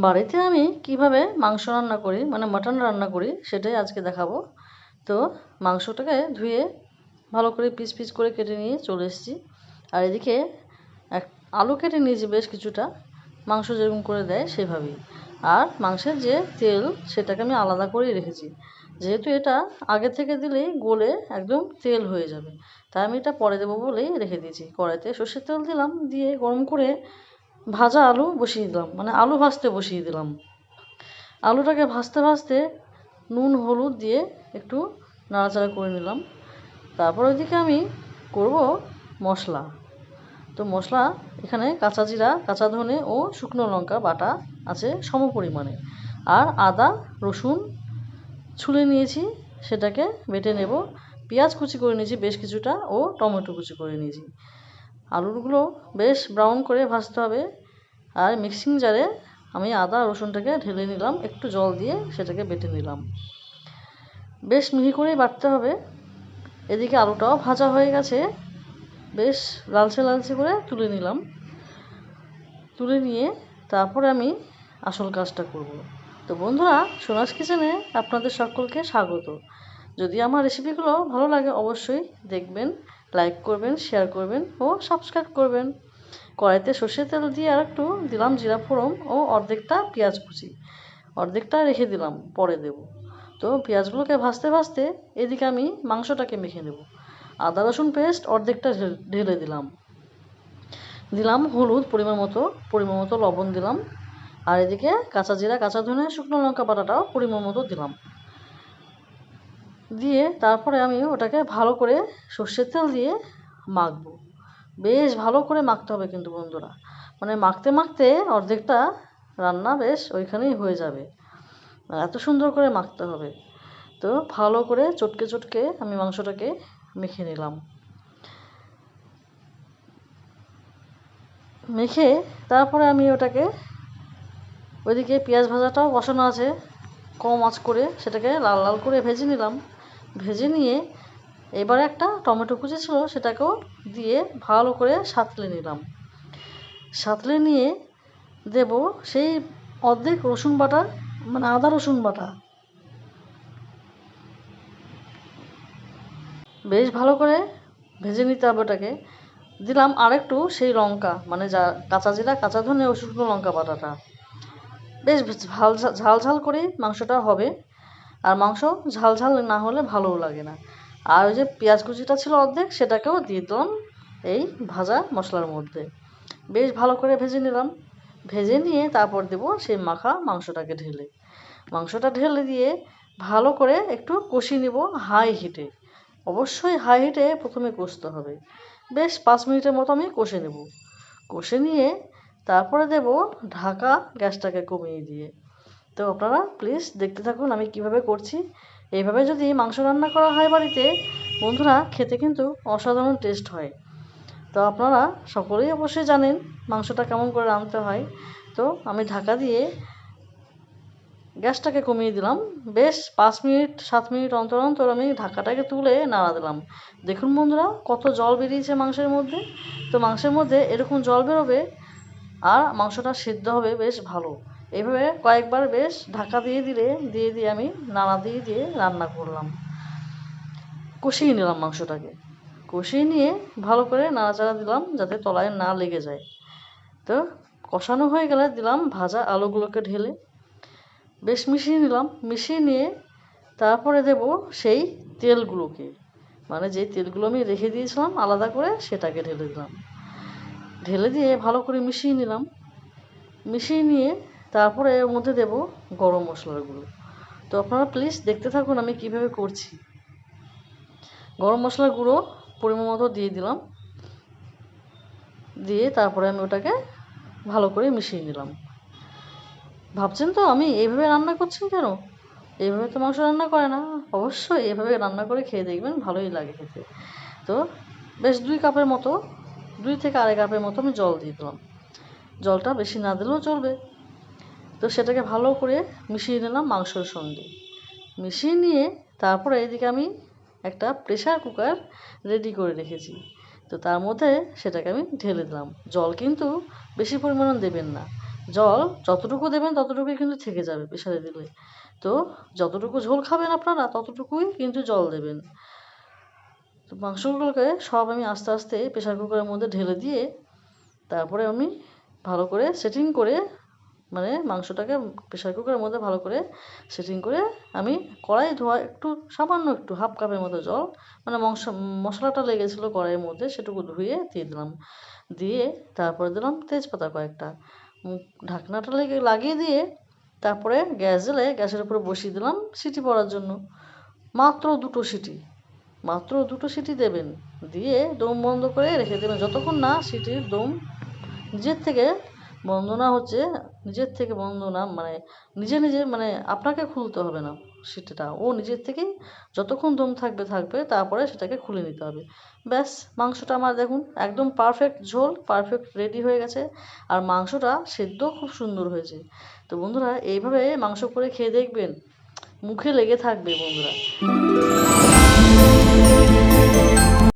বাড়িতে আমি কিভাবে মাংস রান্না করি মানে মাটন রান্না করি সেটাই আজকে দেখাবো। তো মাংসটাকে ধুয়ে ভালো করে পিস পিস করে কেটে নিয়ে চলে এসেছি। আর এদিকে এক আলু কেটে নিয়েছি বেশ কিছুটা, মাংস যেরকম করে দেয় সেভাবেই। আর মাংসের যে তেল সেটাকে আমি আলাদা করেই রেখেছি, যেহেতু এটা আগে থেকে দিলেই গলে একদম তেল হয়ে যাবে, তাই আমি এটা পরে দেবো বলেই রেখে দিয়েছি। কড়াইতে সর্ষের তেল দিলাম, দিয়ে গরম করে ভাজা আলু বসিয়ে দিলাম, মানে আলু ভাজতে বসিয়ে দিলাম। আলুটাকে ভাজতে ভাজতে নুন হলুদ দিয়ে একটু নাড়াচাড়া করে নিলাম। তারপর ওইদিকে আমি করব মশলা। তো মশলা এখানে কাঁচা জিরা, কাঁচা ধনে ও শুকনো লঙ্কা বাটা আছে সম পরিমাণে, আর আদা রসুন ছুলে নিয়েছি, সেটাকে বেটে নেব। পেঁয়াজ কুচি করে নিয়েছি বেশ কিছুটা, ও টমেটো কুচি করে নিয়েছি। আলুগুলো বেশ ব্রাউন করে ভাজতে হবে। আর মিক্সিং জারে আমি আদা রসুনটাকে ঢেলে নিলাম, একটু জল দিয়ে সেটাকে বেটে নিলাম। বেশ মিহি করেই বাটতে হবে। এদিকে আলুটাও ভাজা হয়ে গেছে, বেশ লালচে লালচে করে তুলে নিলাম। তুলে নিয়ে তারপরে আমি আসল কাজটা করব। তো বন্ধুরা, সোনাস কিচেনে আপনাদের সকলকে স্বাগত। যদি আমার রেসিপিগুলো ভালো লাগে অবশ্যই দেখবেন, লাইক করবেন, শেয়ার করবেন ও সাবস্ক্রাইব করবেন। কড়াইতে সর্ষের তেল দিয়ে আর একটু দিলাম জিরা ফোড়ন ও অর্ধেকটা পেঁয়াজ কুচি, অর্ধেকটা রেখে দিলাম পরে দেব। তো পেঁয়াজগুলোকে ভাজতে ভাজতে এদিকে আমি মাংসটাকে মেখে নেব। আদা রসুন পেস্ট অর্ধেকটা ঢেলে দিলাম, দিলাম হলুদ পরিমাণ মতো লবণ দিলাম। আর এদিকে কাঁচা জিরা, কাঁচা ধনে, শুকনো লঙ্কা বাটাটাও পরিমাণ মতো দিলাম। দিয়ে তারপরে আমি ওটাকে ভালো করে সর্ষের তেল দিয়ে মাখবো। বেশ ভালো করে মাখতে হবে কিন্তু বন্ধুরা, মানে মাখতে মাখতে অর্ধেকটা রান্না বেশ ওইখানেই হয়ে যাবে, এত সুন্দর করে মাখতে হবে। তো ভালো করে চটকে চটকে আমি মাংসটাকে মেখে নিলাম। মেখে তারপরে আমি ওটাকে, ওইদিকে পেঁয়াজ ভাজাটাও বসানো আছে কম আঁচ করে, সেটাকে লাল লাল করে ভেজে নিলাম। ভেজে নিয়ে এবারে একটা টমেটো কুচি ছিল সেটাকেও দিয়ে ভালো করে সাঁতলে নিলাম। সাঁতলে নিয়ে দেব সেই অর্ধেক রসুন বাটা, মানে আদা রসুন বাটা। বেশ ভালো করে ভেজে নিতে হবে ওটাকে। দিলাম আরেকটু সেই লঙ্কা, মানে যা কাঁচা জিরা, কাঁচা ধনে ও শুকনো লঙ্কা বাটাটা। বেশ ঝাল ঝাল ঝাল করেই মাংসটা হবে, আর মাংস ঝাল ঝাল না হলে ভালোও লাগে না। আর ওই যে পেঁয়াজ কুচিটা ছিল অর্ধেক, সেটাকেও দিয়ে দিলাম এই ভাজা মশলার মধ্যে। বেশ ভালো করে ভেজে নিলাম। ভেজে নিয়ে তারপর দেবো সেই মাখা মাংসটা ঢেলে দিয়ে ভালো করে একটু কষিয়ে নেব হাই হিটে। অবশ্যই হাই হিটে প্রথমে কষতে হবে। বেশ 5 মিনিটের মতো আমি কষে নেব। কষে নিয়ে তারপরে দেব ঢাকা, গ্যাসটাকে কমিয়ে দিয়ে। তো আপনারা প্লিজ দেখতে থাকুন আমি কিভাবে করছি। এইভাবে যদি মাংস রান্না করা হয় বাড়িতে বন্ধুরা, খেতে কিন্তু অসাধারণ টেস্ট হয়। তো আপনারা সকলেই অবশ্যই জানেন মাংসটা কেমন করে রাঁধতে হয়। তো আমি ঢাকা দিয়ে গ্যাসটাকে কমিয়ে দিলাম। বেশ 5 মিনিট 7 মিনিট অন্তর অন্তর আমি ঢাকাটাকে তুলে নাড়া দিলাম। দেখুন বন্ধুরা, কত জল বেরিয়েছে মাংসের মধ্যে। তো মাংসের মধ্যে এরকম জল বেরোবে আর মাংসটা সিদ্ধ হবে বেশ ভালো। এইভাবে কয়েকবার বেশ ঢাকা দিয়ে আমি নাড়া দিয়ে রান্না করলাম। কষিয়ে নিলাম মাংসটাকে। কষিয়ে নিয়ে ভালো করে নাড়াচাড়া দিলাম যাতে তলায় না লেগে যায়। তো কষানো হয়ে গেলে দিলাম ভাজা আলুগুলোকে ঢেলে, বেশ মিশিয়ে নিলাম। মিশিয়ে নিয়ে তারপরে দেব সেই তেলগুলোকে, মানে যেই তেলগুলো আমি রেখে দিয়েছিলাম আলাদা করে সেটাকে ঢেলে দিলাম। ঢেলে দিয়ে ভালো করে মিশিয়ে নিলাম। মিশিয়ে নিয়ে তারপরে এর মধ্যে দেব গরম মশলার গুঁড়ো। তো আপনারা প্লিজ দেখতে থাকুন আমি কিভাবে করছি। গরম মশলার গুঁড়ো পরিমাণ মতো দিয়ে দিলাম। দিয়ে তারপরে আমি ওটাকে ভালো করে মিশিয়ে নিলাম। ভাবছেন তো আমি এইভাবে রান্না করছি কেন? এইভাবে তো মাংস রান্না করে না। অবশ্যই এভাবে রান্না করে খেয়ে দেখবেন, ভালোই লাগে খেতে। তো বেশ 2 কাপের মতো, 2 থেকে 2.5 কাপের মতো আমি জল দিয়ে দিলাম। জলটা বেশি না দিলেও চলবে। তো সেটাকে ভালো করে মিশিয়ে নিলাম মাংসর সঙ্গে। মিশিয়ে নিয়ে তারপরে এদিকে আমি একটা প্রেসার কুকার রেডি করে রেখেছি। তো তার মধ্যে সেটাকে আমি ঢেলে দিলাম। জল কিন্তু বেশি পরিমাণে দেবেন না, জল যতটুকু দেবেন ততটুকুই কিন্তু থেকে যাবে প্রেসারে দিলে। তো যতটুকু ঝোল খাবেন আপনারা ততটুকুই কিন্তু জল দেবেন। তো মাংসগুলোকে সব আমি আস্তে আস্তে প্রেসার কুকারের মধ্যে ঢেলে দিয়ে তারপরে আমি ভালো করে সেটিং করে, মানে মাংসটাকে প্রেসার কুকারের মধ্যে ভালো করে সেটিং করে আমি কড়াই ধোয়া একটু সামান্য একটু হাফ কাপের মতো জল, মানে মশলাটা লেগেছিলো কড়াইয়ের মধ্যে সেটুকু ধুয়ে দিয়ে দিলাম। দিয়ে তারপরে দিলাম তেজপাতা কয়েকটা, ঢাকনাটা লাগিয়ে দিয়ে তারপরে গ্যাস জ্বেলে গ্যাসের উপরে বসিয়ে দিলাম সিটি পড়ার জন্য। মাত্র 2টো সিটি, মাত্র 2টো সিটি দেবেন, দিয়ে দম বন্ধ করে রেখে দেবেন যতক্ষণ না সিটির দম নিজের থেকে বন্ধ না হচ্ছে, নিজের থেকে বন্ধ না মানে নিজে নিজে, মানে আপনাকে খুলতে হবে না সিটিটা, ও নিজের থেকেই যতক্ষণ দম থাকবে থাকবে, তারপরে সেটাকে খুলে নিতে হবে। ব্যাস, মাংসটা আমার দেখুন একদম পারফেক্ট ঝোল, পারফেক্ট রেডি হয়ে গেছে। আর মাংসটা সেদ্ধ খুব সুন্দর হয়েছে। তো বন্ধুরা এইভাবে মাংস করে খেয়ে দেখবেন, মুখে লেগে থাকবে বন্ধুরা।